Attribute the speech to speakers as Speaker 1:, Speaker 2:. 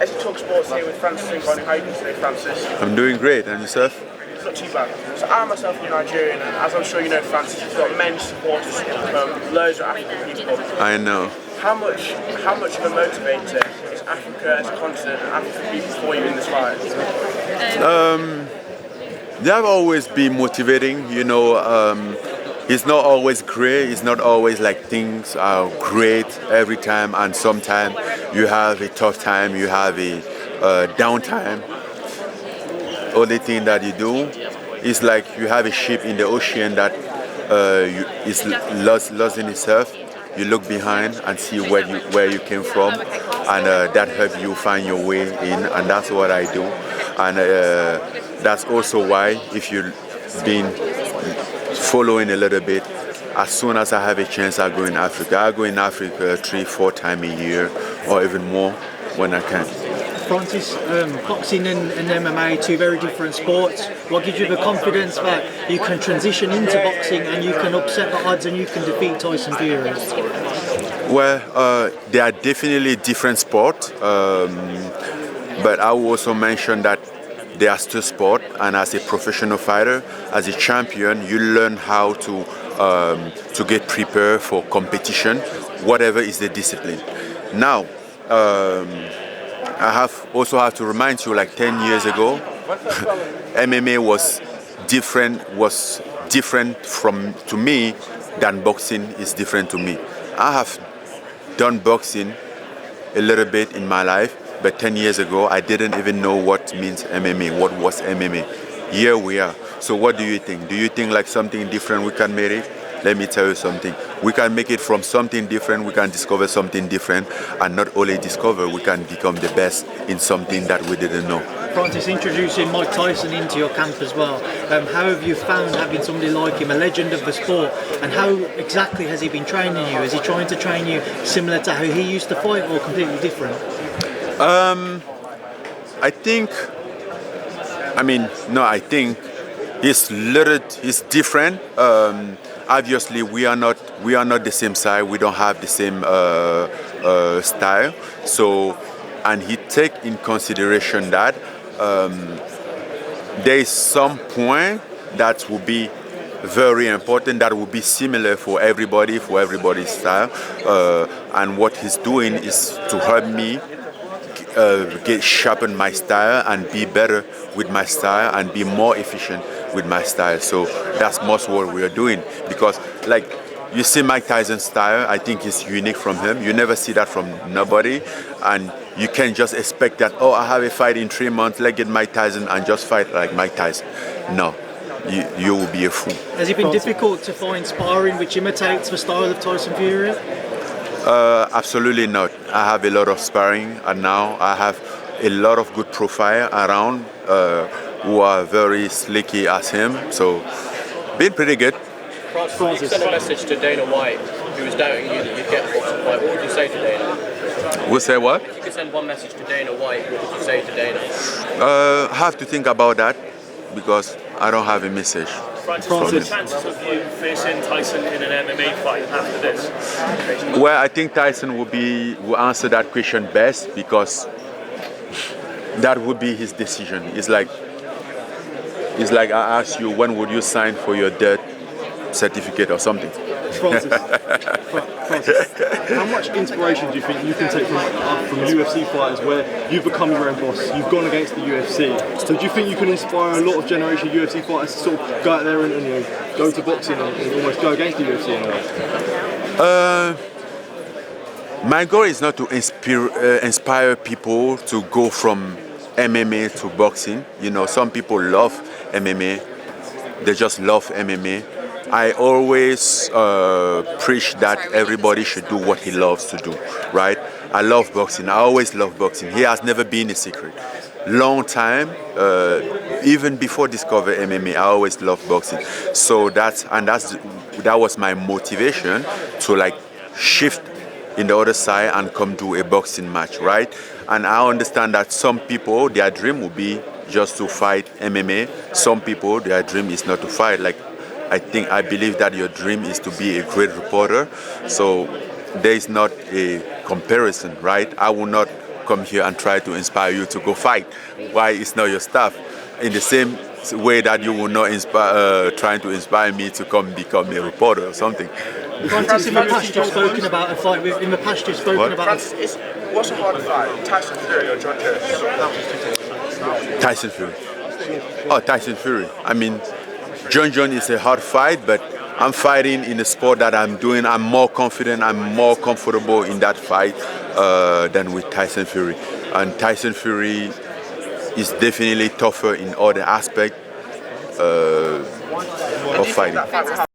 Speaker 1: As you talk sports here with Francis Ngannou, how are you doing today, Francis?
Speaker 2: I'm doing great, and yourself?
Speaker 1: Not too bad. So I myself am Nigerian, and as I'm sure you know, Francis, you've got many supporters from loads of African people.
Speaker 2: I know.
Speaker 1: How much of a motivator is Africa as a continent and African people for you in this fight?
Speaker 2: They have always been motivating, it's not always great, it's not always like things are great every time, and sometimes you have a tough time, you have a downtime. Only thing that you do is like you have a ship in the ocean that is lost in itself. You look behind and see where you came from, and that helps you find your way in, and that's what I do. And that's also why, if you've been following a little bit, as soon as I have a chance, I go in Africa. I go in Africa 3-4 times a year, or even more when I can.
Speaker 3: Francis, boxing and MMA, two very different sports. What gives you the confidence that you can transition into boxing and you can upset the odds and you can defeat Tyson Fury?
Speaker 2: Well, they are definitely different sports, but I will also mention that they are still sport, and as a professional fighter, as a champion, you learn how to get prepared for competition, whatever is the discipline. Now, I have to remind you, like 10 years ago, MMA was different to me than boxing is different to me. I have done boxing a little bit in my life, but 10 years ago, I didn't even know what means MMA, what was MMA. Here we are. So what do you think? Do you think like something different we can make it? Let me tell you something. We can make it from something different, we can discover something different, and not only discover, we can become the best in something that we didn't know.
Speaker 3: Francis, introducing Mike Tyson into your camp as well. How have you found having somebody like him, a legend of the sport, and how exactly has he been training you? Is he trying to train you similar to how he used to fight, or completely different?
Speaker 2: I think he's different. Obviously, we are not the same size. We don't have the same style. So, and he take in consideration that there is some point that will be very important, that will be similar for everybody's style. And what he's doing is to help me sharpen my style and be better with my style and be more efficient with my style. So that's most what we are doing, because like you see Mike Tyson's style, I think it's unique from him. You never see that from nobody, and you can't just expect that, oh, I have a fight in 3 months, let's get Mike Tyson and just fight like Mike Tyson. No, you will be a fool.
Speaker 3: Has it been difficult to find sparring which imitates the style of Tyson Fury?
Speaker 2: Absolutely not. I have a lot of sparring, and now I have a lot of good profile around who are very slicky as him. So, been pretty good.
Speaker 4: Francis, you sent a message to Dana White, who was doubting you that you'd get the boxing fight. What would you say to Dana?
Speaker 2: We'll say what?
Speaker 4: If you could send one message to Dana White, what would you say to Dana?
Speaker 2: I have to think about that, because I don't have a message.
Speaker 5: Francis, what are the chances of you facing Tyson in an MMA fight after this?
Speaker 2: Well, I think Tyson will answer that question best, because that would be his decision. It's like I asked you, when would you sign for your death certificate or something?
Speaker 6: Francis, how much inspiration do you think you can take from UFC fighters where you've become your own boss, you've gone against the UFC? So do you think you can inspire a lot of generation of UFC fighters to sort of go out there and go to boxing and almost go against the UFC in a way?
Speaker 2: My goal is not to inspire people to go from MMA to boxing. Some people love MMA, they just love MMA. I always preach that everybody should do what he loves to do, right? I love boxing. I always love boxing. He has never been a secret. Long time, even before discover MMA, I always loved boxing. So that was my motivation to shift in the other side and come to a boxing match, right? And I understand that some people, their dream will be just to fight MMA. Some people, their dream is not to fight. I believe that your dream is to be a great reporter. So there is not a comparison, right? I will not come here and try to inspire you to go fight. Why it's not your stuff? In the same way that you will not trying to inspire me to come become a reporter or something.
Speaker 3: Francis, in the past you've spoken about a fight. In the past you've spoken about.
Speaker 1: Francis, what's a harder fight, Tyson Fury or John Jones?
Speaker 2: Tyson Fury. Oh, Tyson Fury. I mean, John is a hard fight, but I'm fighting in the sport that I'm doing. I'm more confident, I'm more comfortable in that fight than with Tyson Fury. And Tyson Fury is definitely tougher in other aspects of fighting.